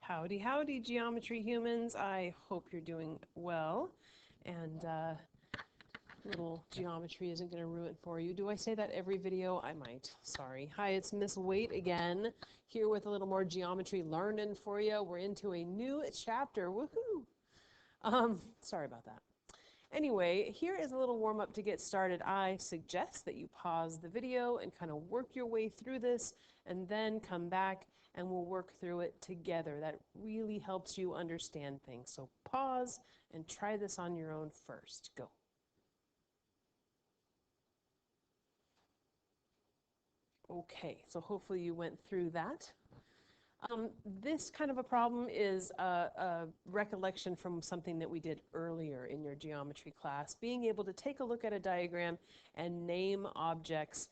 Howdy, howdy, geometry humans. I hope you're doing well, and little geometry isn't going to ruin it for you. Do I say that every video? I might. Sorry. Hi, it's Miss Waite again, here with a little more geometry learning for you. We're into a new chapter. Woohoo! Sorry about that. Anyway, here is a little warm-up to get started. I suggest that you pause the video and kind of work your way through this, and then come back and we'll work through it together. That really helps you understand things. So pause and try this on your own first. Go. Okay, so hopefully you went through that. This kind of a problem is a recollection from something that we did earlier in your geometry class, being able to take a look at a diagram and name objects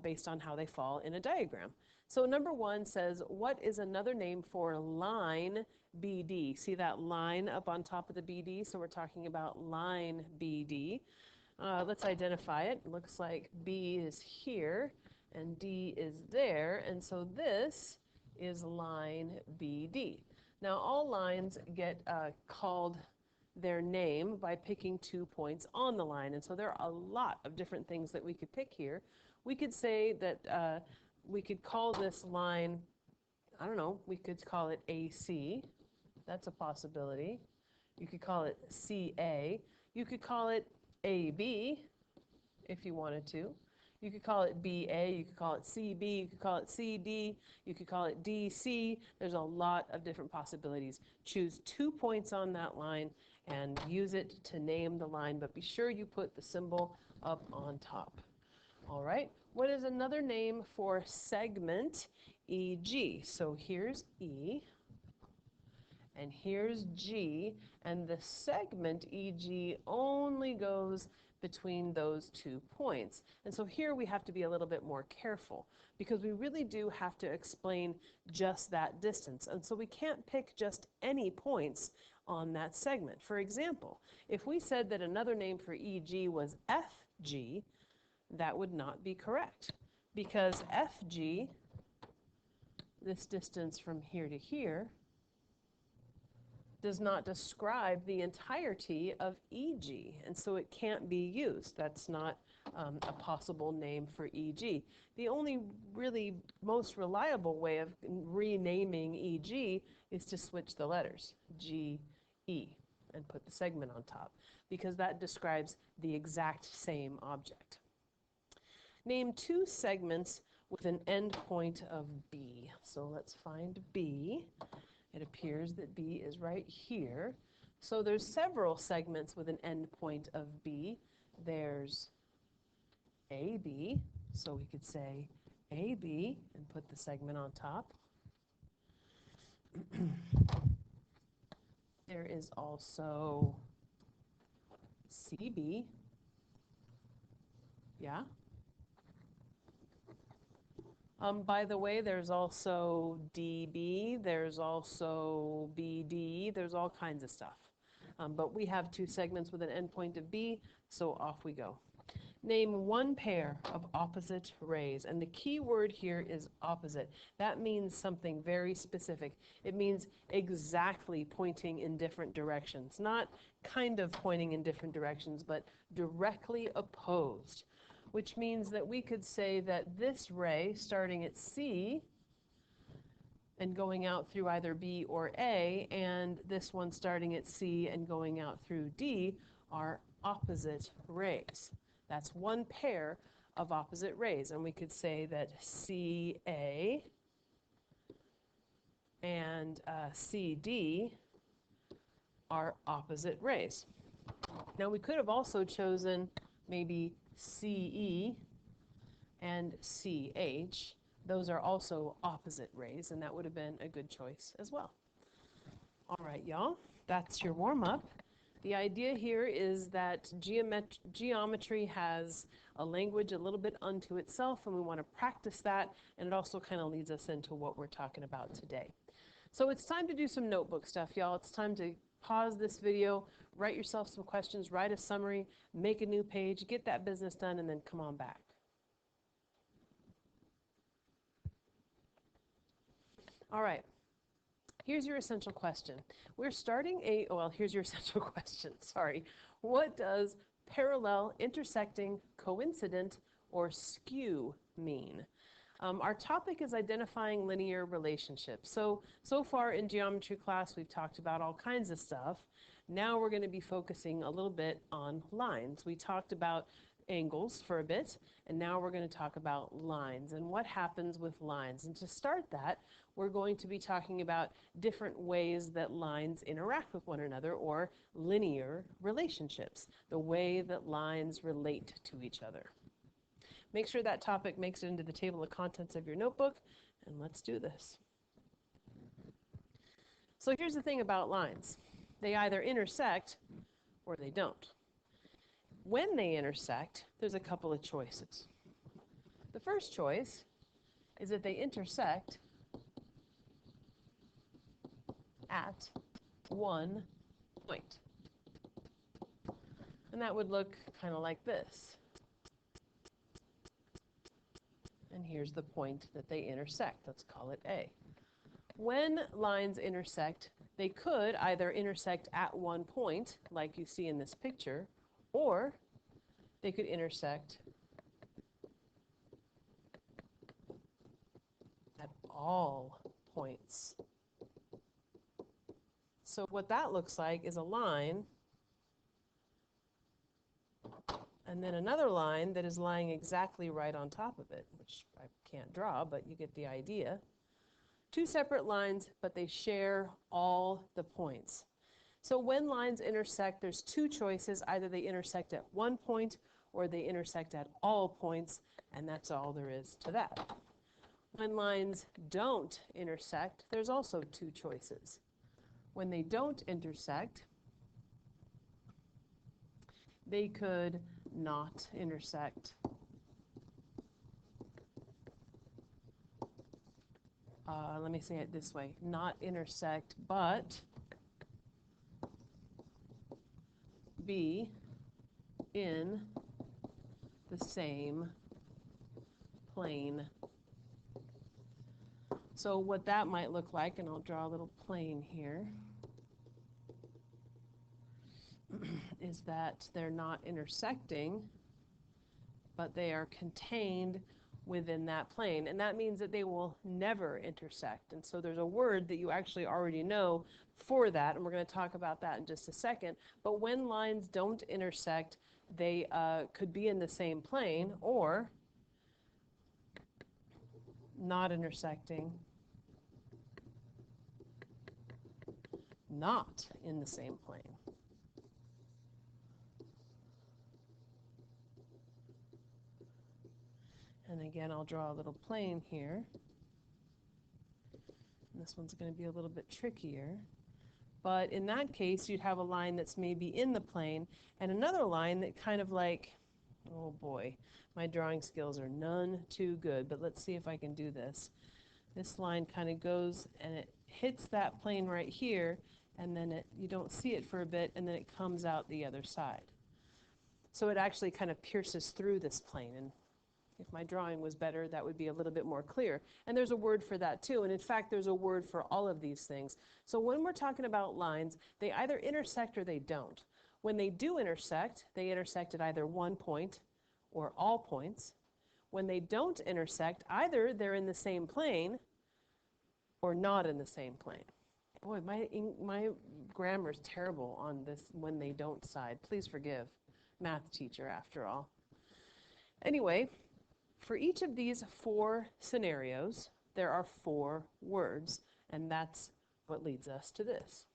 based on how they fall in a diagram. So number one says, what is another name for line BD? See that line up on top of the BD? So we're talking about line BD. Let's identify it. It looks like B is here and D is there, and so this is line BD. Now all lines get called their name by picking 2 points on the line, and so there are a lot of different things that we could pick here. We could say that we could call this line, I don't know, we could call it AC. That's a possibility. You could call it CA. You could call it AB if you wanted to. You could call it BA, you could call it CB, you could call it CD, you could call it DC. There's a lot of different possibilities. Choose 2 points on that line and use it to name the line, but be sure you put the symbol up on top. All right, what is another name for segment? EG. So here's E, and here's G, and the segment EG only goes between those 2 points. And so here we have to be a little bit more careful, because we really do have to explain just that distance. And so we can't pick just any points on that segment. For example, if we said that another name for EG was FG, that would not be correct, because FG, this distance from here to here, does not describe the entirety of EG, and so it can't be used. That's not a possible name for EG. The only really most reliable way of renaming EG is to switch the letters, G, E, and put the segment on top, because that describes the exact same object. Name 2 segments with an endpoint of B. So let's find B. It appears that B is right here. So there's several segments with an endpoint of B. There's AB, so we could say AB and put the segment on top. There is also CB. Yeah? By the way, there's also DB, there's also BD, there's all kinds of stuff. But we have 2 segments with an endpoint of B, so off we go. Name 1 pair of opposite rays, and the key word here is opposite. That means something very specific. It means exactly pointing in different directions, not kind of pointing in different directions, but directly opposed, which means that we could say that this ray starting at C and going out through either B or A, and this one starting at C and going out through D are opposite rays. That's 1 pair of opposite rays, and we could say that CA and CD are opposite rays. Now we could have also chosen maybe CE and CH. Those are also opposite rays, and that would have been a good choice as well. All right, y'all, that's your warm-up. The idea here is that geometry has a language a little bit unto itself, and we want to practice that, and it also kind of leads us into what we're talking about today. So it's time to do some notebook stuff, y'all. It's time to pause this video, write yourself some questions, write a summary, make a new page, get that business done, and then come on back. All right. Here's your essential question. We're starting well, here's your essential question, sorry. What does parallel, intersecting, coincident, or skew mean? Our topic is identifying linear relationships. So far in geometry class, we've talked about all kinds of stuff. Now we're going to be focusing a little bit on lines. We talked about angles for a bit, and now we're going to talk about lines and what happens with lines. And to start that, we're going to be talking about different ways that lines interact with one another, or linear relationships, the way that lines relate to each other. Make sure that topic makes it into the table of contents of your notebook, and let's do this. So here's the thing about lines. They either intersect or they don't. When they intersect, there's a couple of choices. The first choice is that they intersect at one point. And that would look kind of like this. And here's the point that they intersect. Let's call it A. When lines intersect, they could either intersect at one point, like you see in this picture, or they could intersect at all points. So what that looks like is a line, and then another line that is lying exactly right on top of it, which I can't draw, but you get the idea. Two separate lines, but they share all the points. So when lines intersect, there's two choices. Either they intersect at one point or they intersect at all points, and that's all there is to that. When lines don't intersect, there's also two choices. When they don't intersect, they could not intersect. Let me say it this way, not intersect, but be in the same plane. So what that might look like, and I'll draw a little plane here, is that they're not intersecting, but they are contained within that plane. And that means that they will never intersect. And so there's a word that you actually already know for that, and we're going to talk about that in just a second. But when lines don't intersect, they could be in the same plane, or not intersecting, not in the same plane. And again, I'll draw a little plane here. And this one's going to be a little bit trickier. But in that case, you'd have a line that's maybe in the plane, and another line that kind of like, oh boy, my drawing skills are none too good, but let's see if I can do this. This line kind of goes and it hits that plane right here, and then you don't see it for a bit, and then it comes out the other side. So it actually kind of pierces through this plane, and if my drawing was better, that would be a little bit more clear. And there's a word for that too, and in fact there's a word for all of these things. So when we're talking about lines, they either intersect or they don't. When they do intersect, they intersect at either one point or all points. When they don't intersect, either they're in the same plane or not in the same plane. Boy, my grammar's terrible on this when they don't side. Please forgive. Math teacher, after all. Anyway, for each of these four scenarios, there are four words, and that's what leads us to this.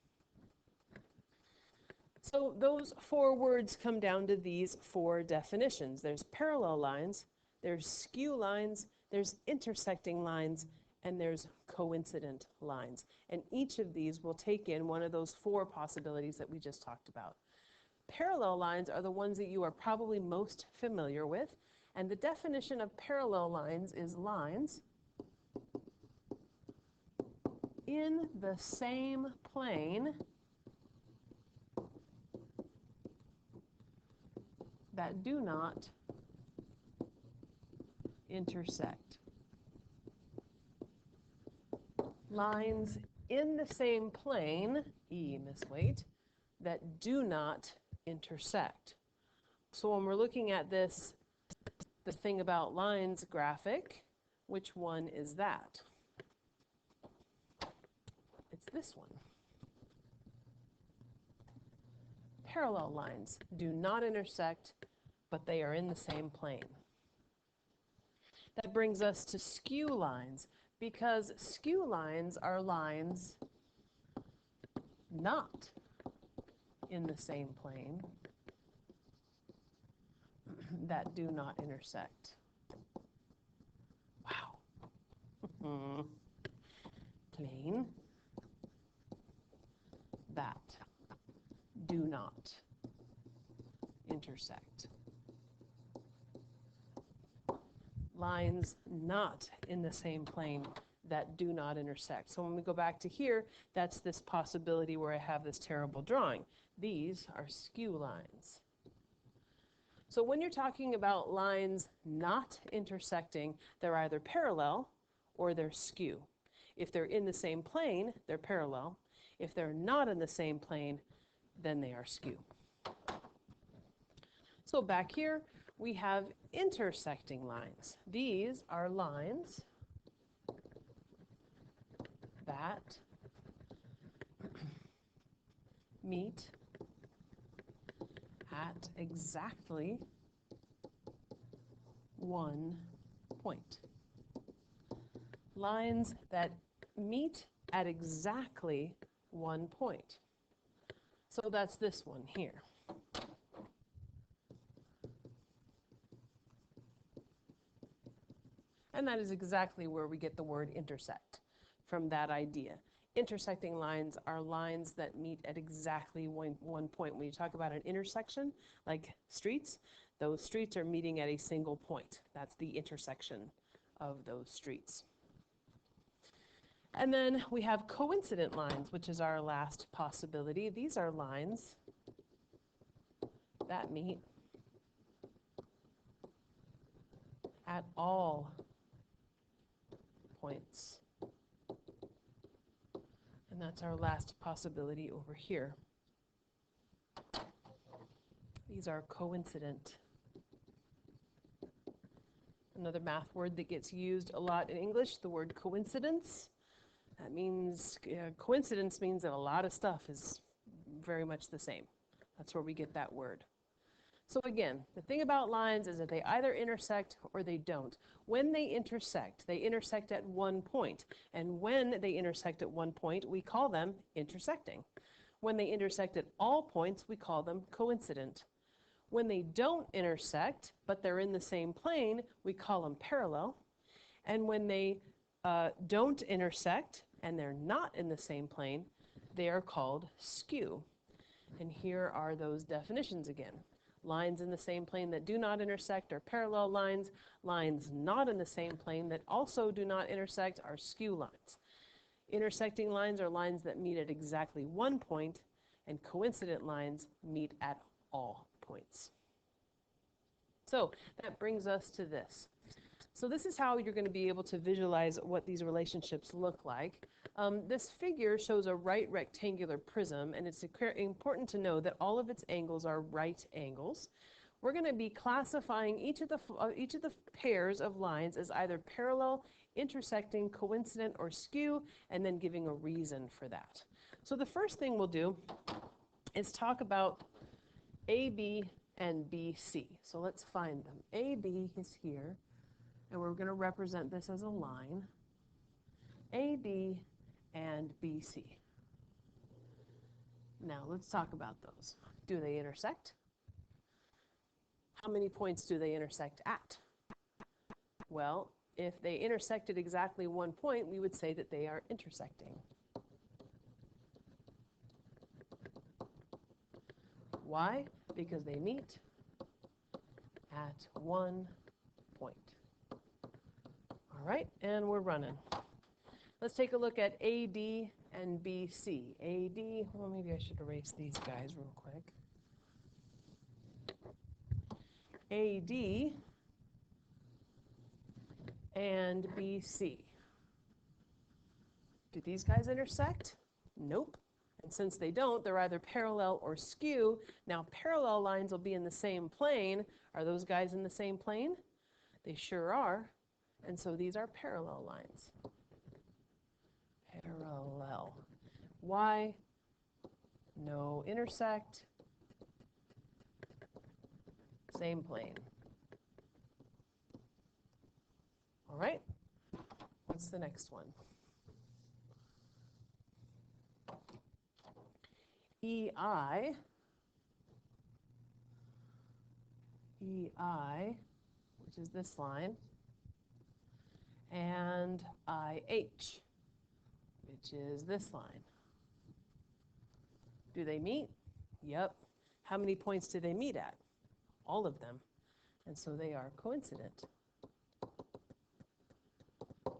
So those four words come down to these four definitions. There's parallel lines, there's skew lines, there's intersecting lines, and there's coincident lines. And each of these will take in one of those four possibilities that we just talked about. Parallel lines are the ones that you are probably most familiar with. And the definition of parallel lines is lines in the same plane that do not intersect. Lines in the same plane, E, Miss Waite, that do not intersect. So when we're looking at this, the thing about lines graphic, which one is that? It's this one. Parallel lines do not intersect, but they are in the same plane. That brings us to skew lines, because skew lines are lines not in the same plane that do not intersect. Wow. Plane that do not intersect. Lines not in the same plane that do not intersect. So when we go back to here, that's this possibility where I have this terrible drawing. These are skew lines. So when you're talking about lines not intersecting, they're either parallel or they're skew. If they're in the same plane, they're parallel. If they're not in the same plane, then they are skew. So back here, we have intersecting lines. These are lines that meet at exactly one point. Lines that meet at exactly one point. So that's this one here. And that is exactly where we get the word intersect from that idea. Intersecting lines are lines that meet at exactly one point. When you talk about an intersection, like streets, those streets are meeting at a single point. That's the intersection of those streets. And then we have coincident lines, which is our last possibility. These are lines that meet at all points. And that's our last possibility over here. These are coincident. Another math word that gets used a lot in English, the word coincidence. That means, coincidence means that a lot of stuff is very much the same. That's where we get that word. So again, the thing about lines is that they either intersect or they don't. When they intersect at one point. And when they intersect at one point, we call them intersecting. When they intersect at all points, we call them coincident. When they don't intersect, but they're in the same plane, we call them parallel. And when they don't intersect and they're not in the same plane, they are called skew. And here are those definitions again. Lines in the same plane that do not intersect are parallel lines. Lines not in the same plane that also do not intersect are skew lines. Intersecting lines are lines that meet at exactly one point, and coincident lines meet at all points. So that brings us to this. So this is how you're going to be able to visualize what these relationships look like. This figure shows a right rectangular prism, and it's important to know that all of its angles are right angles. We're going to be classifying each of the pairs of lines as either parallel, intersecting, coincident, or skew, and then giving a reason for that. So the first thing we'll do is talk about AB and BC. So let's find them. AB is here, and we're going to represent this as a line. AB and BC. Now let's talk about those. Do they intersect? How many points do they intersect at? Well, if they intersect at exactly one point, we would say that they are intersecting. Why? Because they meet at one point. All right, and we're running. Let's take a look at AD and BC. AD, well, maybe I should erase these guys real quick. AD and BC. Do these guys intersect? Nope. And since they don't, they're either parallel or skew. Now, parallel lines will be in the same plane. Are those guys in the same plane? They sure are. And so these are parallel lines. Parallel. Why? No, intersect. Same plane. All right. What's the next one? EI, which is this line, and IH, which is this line. Do they meet? Yep. How many points do they meet at? All of them. And so they are coincident.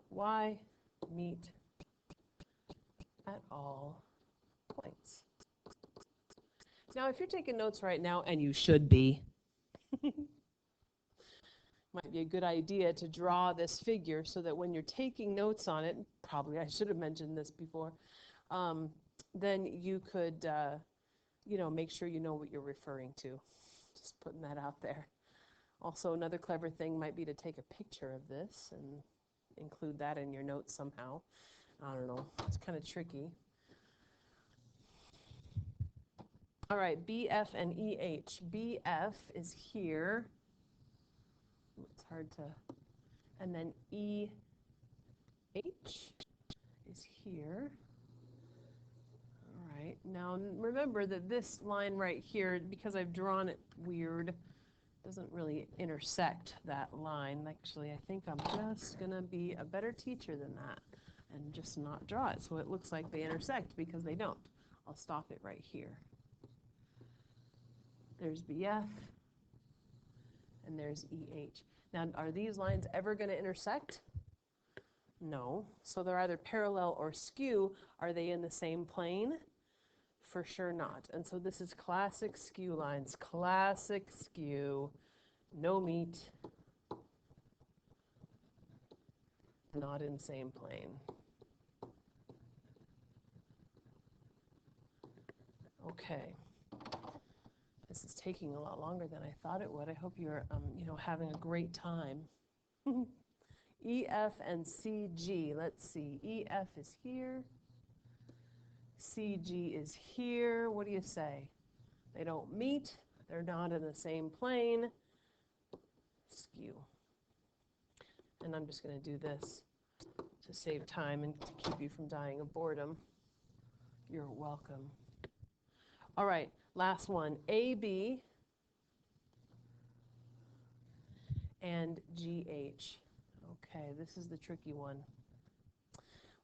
Why meet at all points? Now, if you're taking notes right now, and you should be, might be a good idea to draw this figure so that when you're taking notes on it, probably I should have mentioned this before, then you could, you know, make sure you know what you're referring to. Just putting that out there. Also, another clever thing might be to take a picture of this and include that in your notes somehow. I don't know. It's kind of tricky. All right, BF and EH. BF is here. It's hard to. And then EH is here. All right. Now remember that this line right here, because I've drawn it weird, doesn't really intersect that line. Actually, I think I'm just going to be a better teacher than that and just not draw it so it looks like they intersect, because they don't. I'll stop it right here. There's BF, and there's EH. Now, are these lines ever going to intersect? No. So they're either parallel or skew. Are they in the same plane? For sure not. And so this is classic skew lines. Classic skew. No meet. Not in same plane. Okay. This is taking a lot longer than I thought it would. I hope you're, you know, having a great time. EF and CG. Let's see. EF is here. CG is here. What do you say? They don't meet. They're not in the same plane. Skew. And I'm just going to do this to save time and to keep you from dying of boredom. You're welcome. All right, last one. AB and GH. Okay, this is the tricky one.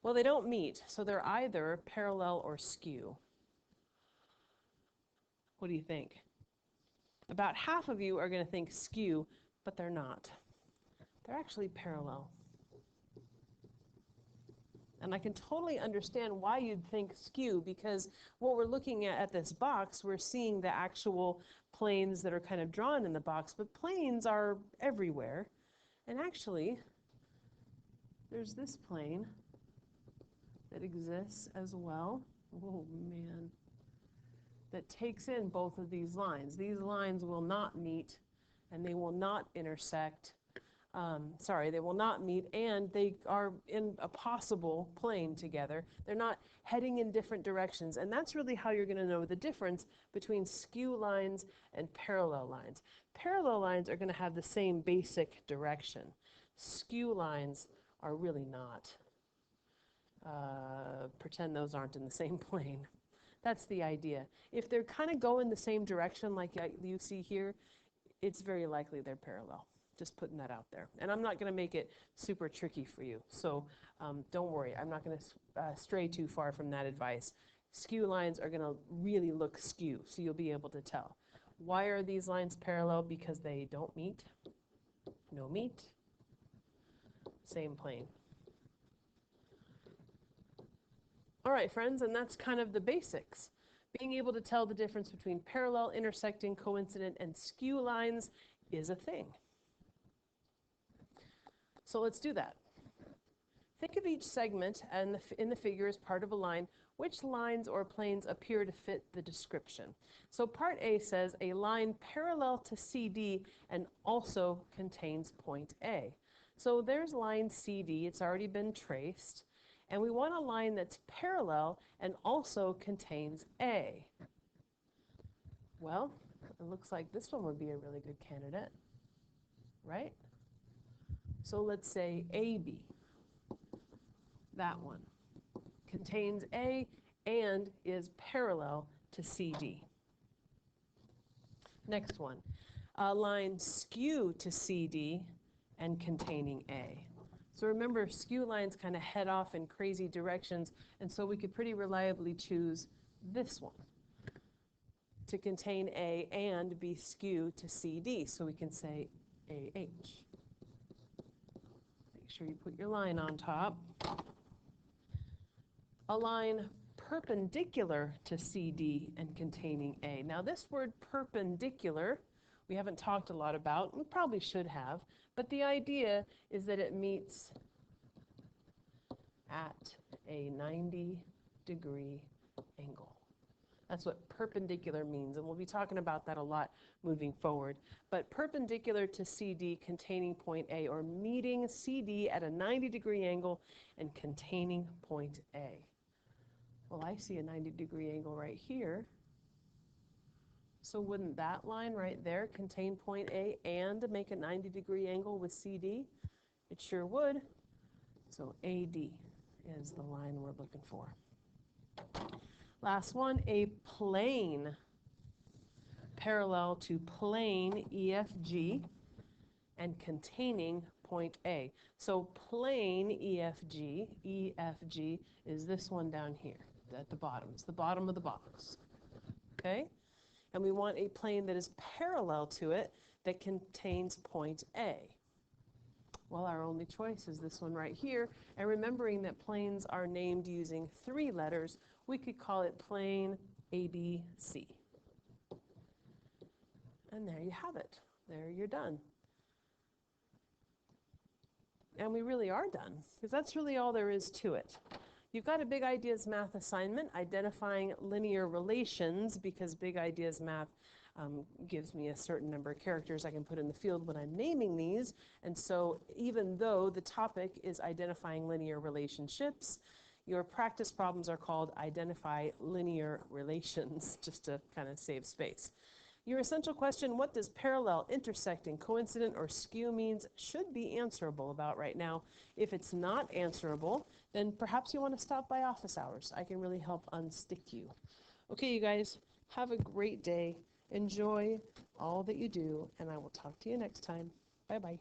Well, they don't meet, so they're either parallel or skew. What do you think? About half of you are going to think skew, but they're not. They're actually parallel. And I can totally understand why you'd think skew, because what we're looking at this box, we're seeing the actual planes that are kind of drawn in the box, but planes are everywhere. And actually, there's this plane that exists as well. Oh, man. That takes in both of these lines. These lines will not meet, and they will not intersect. They will not meet, and they are in a possible plane together. They're not heading in different directions, and that's really how you're going to know the difference between skew lines and parallel lines. Parallel lines are going to have the same basic direction. Skew lines are really not. Pretend those aren't in the same plane. That's the idea. If they're kind of going the same direction like you see here, it's very likely they're parallel. Just putting that out there. And I'm not going to make it super tricky for you. So don't worry. I'm not going to stray too far from that advice. Skew lines are going to really look skew, so you'll be able to tell. Why are these lines parallel? Because they don't meet. No meet. Same plane. All right, friends, and that's kind of the basics. Being able to tell the difference between parallel, intersecting, coincident, and skew lines is a thing. So let's do that. Think of each segment and in the figure as part of a line. Which lines or planes appear to fit the description? So part A says a line parallel to CD and also contains point A. So there's line CD, it's already been traced, and we want a line that's parallel and also contains A. Well, it looks like this one would be a really good candidate, right? So let's say AB, that one, contains A and is parallel to CD. Next one, a line skew to CD and containing A. So remember, skew lines kind of head off in crazy directions, and so we could pretty reliably choose this one to contain A and be skew to CD. So we can say AH. Make sure you put your line on top. A line perpendicular to CD and containing A. Now this word perpendicular we haven't talked a lot about, we probably should have, but the idea is that it meets at a 90-degree angle. That's what perpendicular means, and we'll be talking about that a lot moving forward. But perpendicular to CD containing point A, or meeting CD at a 90-degree angle and containing point A. Well, I see a 90-degree angle right here. So wouldn't that line right there contain point A and make a 90-degree angle with CD? It sure would. So AD is the line we're looking for. Last one, a plane parallel to plane EFG and containing point A. So plane EFG is this one down here at the bottom. It's the bottom of the box. Okay? And we want a plane that is parallel to it that contains point A. Well, our only choice is this one right here. And remembering that planes are named using 3 letters, we could call it plane ABC. And there you have it. There you're done. And we really are done, because that's really all there is to it. You've got a Big Ideas Math assignment, identifying linear relations, because Big Ideas Math gives me a certain number of characters I can put in the field when I'm naming these. And so even though the topic is identifying linear relationships, your practice problems are called identify linear relations, just to kind of save space. Your essential question, what does parallel, intersecting, coincident, or skew means, should be answerable about right now. If it's not answerable, then perhaps you want to stop by office hours. I can really help unstick you. Okay, you guys, have a great day. Enjoy all that you do, and I will talk to you next time. Bye-bye.